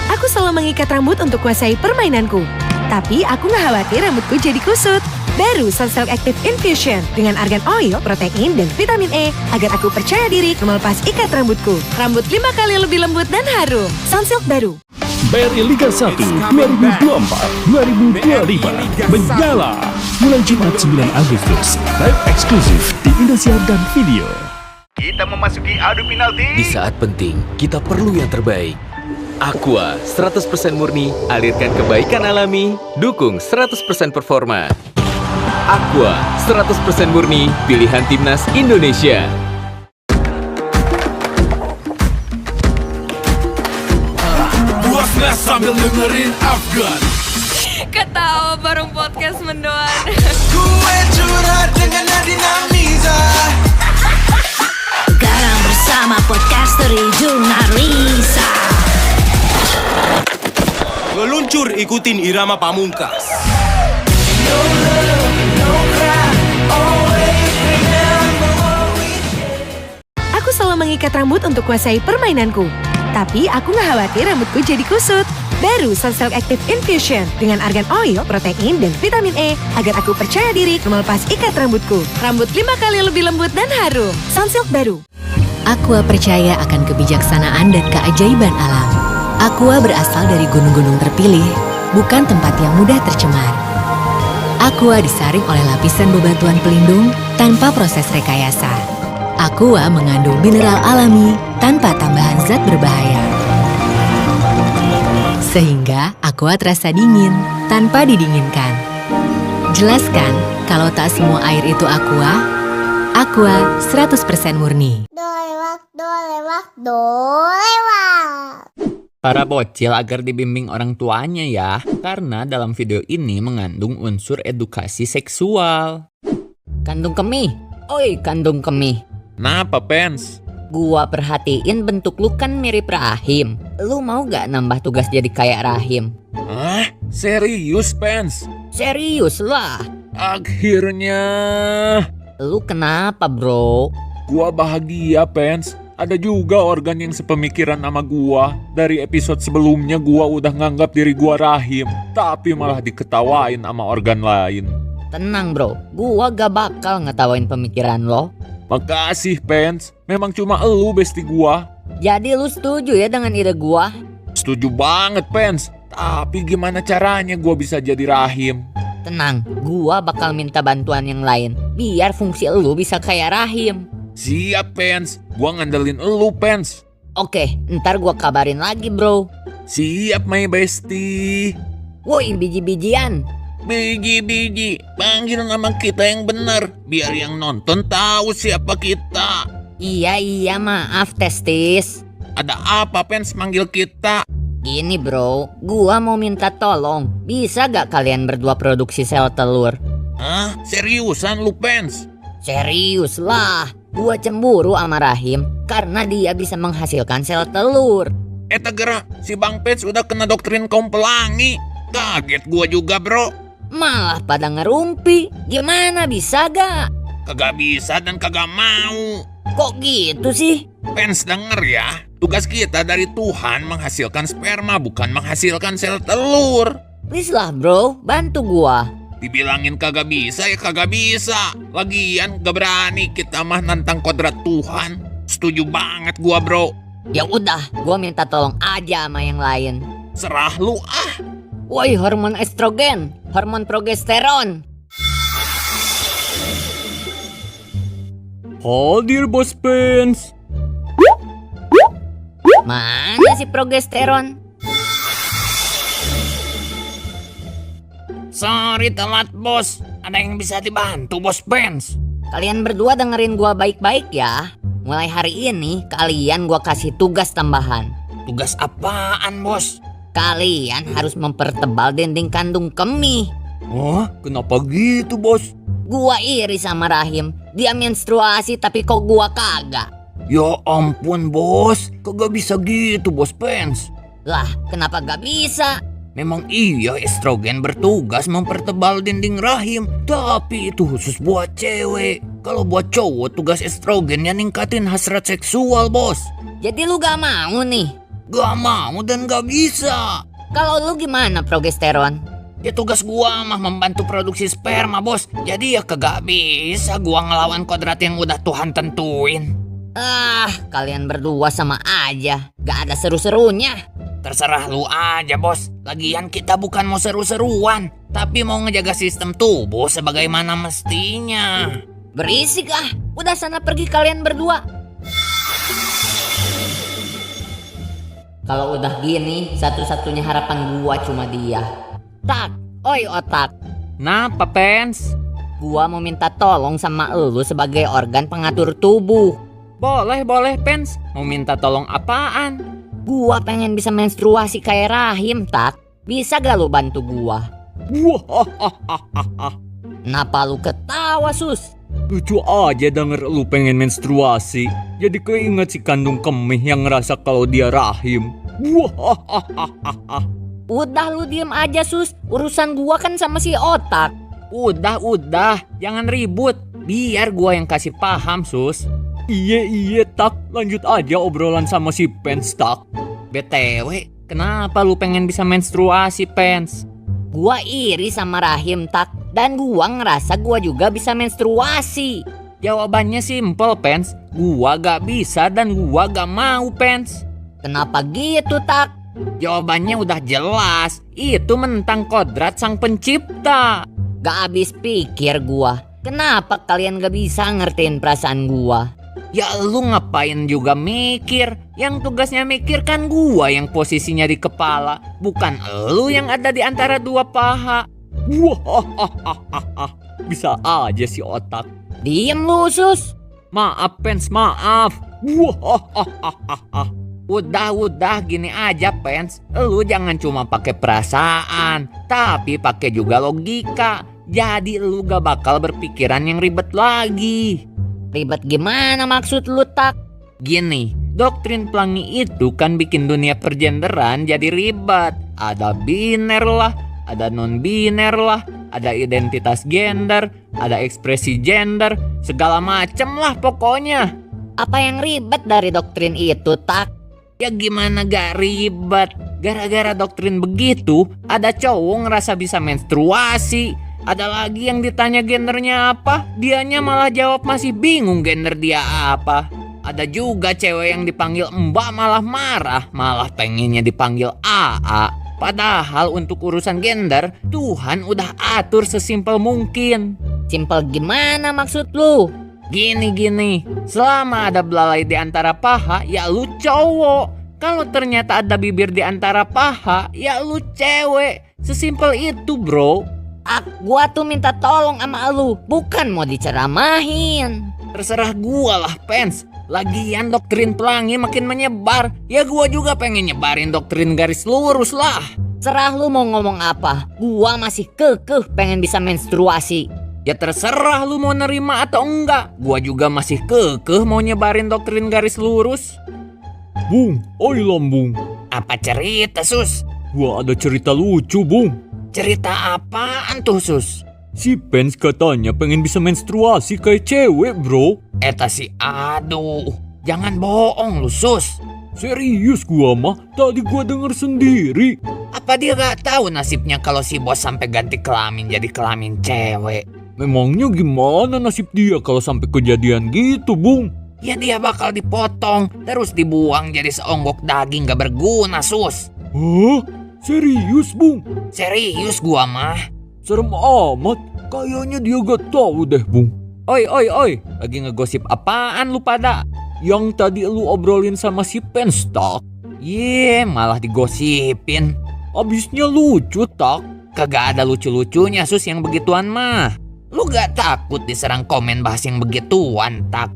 Aku selalu mengikat rambut untuk kuasai permainanku. Tapi aku nggak khawatir rambutku jadi kusut. Baru Sunsilk Active Infusion dengan argan oil, protein, dan vitamin E agar aku percaya diri melepas ikat rambutku. Rambut 5 kali lebih lembut dan harum. Sunsilk baru. BRI Liga 1 2024-2025 menyala. Mulai Jumat 9 Agustus, live eksklusif di Indosiar dan Video. Kita memasuki adu penalti. Di saat penting, kita perlu yang terbaik. Aqua 100% murni, alirkan kebaikan alami, dukung 100% performa. Aqua 100% murni, pilihan timnas Indonesia. Puasnya sambil dengerin Afgan. Ketawa bareng podcast mendoan. Gue curhat dengan Nadina Miza. Garang bersama podcaster Juna Risa. Meluncur ikutin irama Pamungkas. Aku selalu mengikat rambut untuk kuasai permainanku. Tapi aku nggak khawatir rambutku jadi kusut. Baru Sunsilk Active Infusion dengan argan oil, protein, dan vitamin E agar aku percaya diri melepas ikat rambutku. Rambut 5 kali lebih lembut dan harum. Sunsilk baru. Aqua percaya akan kebijaksanaan dan keajaiban alam. Aqua berasal dari gunung-gunung terpilih, bukan tempat yang mudah tercemar. Aqua disaring oleh lapisan bebatuan pelindung tanpa proses rekayasa. Aqua mengandung mineral alami tanpa tambahan zat berbahaya. Sehingga Aqua terasa dingin tanpa didinginkan. Jelaskan kalau tak semua air itu Aqua. Aqua 100% murni. Dolewak. Para bocil agar dibimbing orang tuanya ya, karena dalam video ini mengandung unsur edukasi seksual. Kandung kemih, oi kandung kemih. Napa Pens? Gua perhatiin bentuk lu kan mirip Rahim. Lu mau gak nambah tugas jadi kayak Rahim? Hah? Serius Pens? Serius lah. Akhirnya. Lu kenapa bro? Gua bahagia Pens. Ada juga organ yang sepemikiran sama gua. Dari episode sebelumnya gua udah nganggap diri gua Rahim, tapi malah diketawain sama organ lain. Tenang bro, gua gak bakal ngetawain pemikiran lo. Makasih Pens, memang cuma elu besti gua. Jadi lu setuju ya dengan ide gua? Setuju banget Pens, tapi gimana caranya gua bisa jadi Rahim? Tenang, gua bakal minta bantuan yang lain, biar fungsi lu bisa kayak Rahim. Siap Pens, gua ngandelin elu Pens. Oke, ntar gua kabarin lagi bro. Siap my bestie. Woi biji-bijian. Biji-biji, panggil nama kita yang benar, biar yang nonton tahu siapa kita. Iya maaf testis. Ada apa Pens manggil kita? Gini bro, gua mau minta tolong. Bisa gak kalian berdua produksi sel telur? Hah? Seriusan lu Pens? Serius lah. Gua cemburu sama Rahim karena dia bisa menghasilkan sel telur. Tegera, si Bang Pens udah kena doktrin kaum pelangi. Kaget gua juga bro. Malah pada ngerumpi. Gimana bisa gak? Kagak bisa dan kagak mau. Kok gitu sih? Pens denger ya, tugas kita dari Tuhan menghasilkan sperma, bukan menghasilkan sel telur. Please lah bro, bantu gua. Dibilangin kagak bisa ya kagak bisa. Lagian gak berani kita mah nantang kodrat Tuhan. Setuju banget gua bro. Ya udah, gua minta tolong aja sama yang lain. Serah lu ah. Woi hormon estrogen, hormon progesteron. Hadir Bos Pens. Mana si progesteron? Sorry telat bos. Ada yang bisa dibantu Bos Pens? Kalian berdua dengerin gua baik-baik ya. Mulai hari ini kalian gua kasih tugas tambahan. Tugas apaan bos? Kalian harus mempertebal dinding kandung kemih. Oh, kenapa gitu bos? Gua iri sama Rahim. Dia menstruasi tapi kok gua kagak. Ya ampun bos, kagak bisa gitu Bos Pens. Lah, kenapa gak bisa? Memang iya estrogen bertugas mempertebal dinding rahim, tapi itu khusus buat cewek. Kalau buat cowok tugas estrogennya ningkatin hasrat seksual bos. Jadi lu gak mau nih? Gak mau dan gak bisa. Kalau lu gimana progesteron? Ya tugas gua mah membantu produksi sperma, bos. Jadi ya kagak bisa gua ngelawan kodrat yang udah Tuhan tentuin. Kalian berdua sama aja. Gak ada seru-serunya. Terserah lu aja, bos. Lagian kita bukan mau seru-seruan, tapi mau ngejaga sistem tubuh sebagaimana mestinya. Berisik ah. Udah sana pergi kalian berdua. Kalau udah gini, satu-satunya harapan gua cuma dia. Tak, oi otak. Napa, Pens? Gua mau minta tolong sama elu sebagai organ pengatur tubuh. Boleh, Pens. Mau minta tolong apaan? Gua pengen bisa menstruasi kayak Rahim, Tak. Bisa gak lu bantu gua? Kenapa lu ketawa, Sus? Lucu aja denger lu pengen menstruasi. Jadi keinget si kandung kemih yang ngerasa kalau dia rahim. Udah lu diem aja, Sus. Urusan gua kan sama si otak. Udah. Jangan ribut. Biar gua yang kasih paham, Sus. Iya, Tak. Lanjut aja obrolan sama si Pens, Tak. BTW, kenapa lu pengen bisa menstruasi, Pens? Gua iri sama Rahim, Tak. Dan gua ngerasa gua juga bisa menstruasi. Jawabannya simpel, Pens. Gua gak bisa dan gua gak mau, Pens. Kenapa gitu, Tak? Jawabannya udah jelas. Itu menentang kodrat sang pencipta. Gak habis pikir gua. Kenapa kalian gak bisa ngertiin perasaan gua? Ya lu ngapain juga mikir? Yang tugasnya mikir kan gua yang posisinya di kepala, bukan lu yang ada di antara dua paha. Bisa aja si otak. Diem lu, Sus. Maaf, Pens, maaf. Udah gini aja, Pens. Lu jangan cuma pakai perasaan, tapi pakai juga logika. Jadi lu gak bakal berpikiran yang ribet lagi. Ribet gimana maksud lu, Tak? Gini, doktrin pelangi itu kan bikin dunia pergenderan jadi ribet. Ada biner lah, ada non-biner lah, ada identitas gender, ada ekspresi gender, segala macem lah pokoknya. Apa yang ribet dari doktrin itu, Tak? Ya gimana gak ribet? Gara-gara doktrin begitu, ada cowok ngerasa bisa menstruasi. Ada lagi yang ditanya gendernya apa, dianya malah jawab masih bingung gender dia apa. Ada juga cewek yang dipanggil Mbak malah marah, malah pengennya dipanggil AA. Padahal untuk urusan gender, Tuhan udah atur sesimpel mungkin. Simpel gimana maksud lu? Gini, selama ada belalai di antara paha, ya lu cowok. Kalau ternyata ada bibir di antara paha, ya lu cewek. Sesimpel itu, bro. Gua tuh minta tolong sama lu, bukan mau diceramahin. Terserah gua lah, Pens. Lagian doktrin pelangi makin menyebar, ya gua juga pengen nyebarin doktrin garis lurus lah. Serah lu mau ngomong apa, gua masih kekeh pengen bisa menstruasi. Ya terserah lu mau nerima atau enggak, gua juga masih kekeh mau nyebarin doktrin garis lurus. Bung, oi lambung. Apa cerita, Sus? Gua ada cerita lucu, Bung. Cerita apaan tuh, Sus? Si Pens katanya pengen bisa menstruasi kayak cewek, bro. Eta si aduh, jangan bohong lu, Sus. Serius gua mah, tadi gua denger sendiri. Apa dia gak tahu nasibnya kalau si bos sampai ganti kelamin jadi kelamin cewek? Memangnya gimana nasib dia kalau sampai kejadian gitu, Bung? Ya dia bakal dipotong, terus dibuang jadi seonggok daging gak berguna, Sus. Hah? Serius, Bung? Serius gua mah. Serem amat, kayaknya dia gak tahu deh, Bung. Oi, lagi ngegosip apaan lu pada? Yang tadi lu obrolin sama si Pens, Tak. Malah digosipin. Abisnya lucu, Tak. Kagak ada lucu-lucunya, Sus, yang begituan mah. Lu gak takut diserang komen bahas yang begituan, Tak?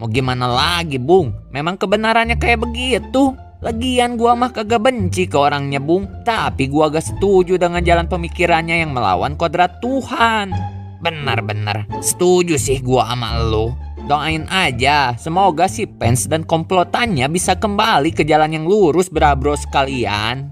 Mau gimana lagi, Bung? Memang kebenarannya kayak begitu. Lagian gua mah kagak benci ke orangnya, Bung. Tapi gua agak setuju dengan jalan pemikirannya yang melawan kodrat Tuhan. Benar, setuju sih gua sama lu. Doain aja, semoga si Pens dan komplotannya bisa kembali ke jalan yang lurus, bra-bro sekalian.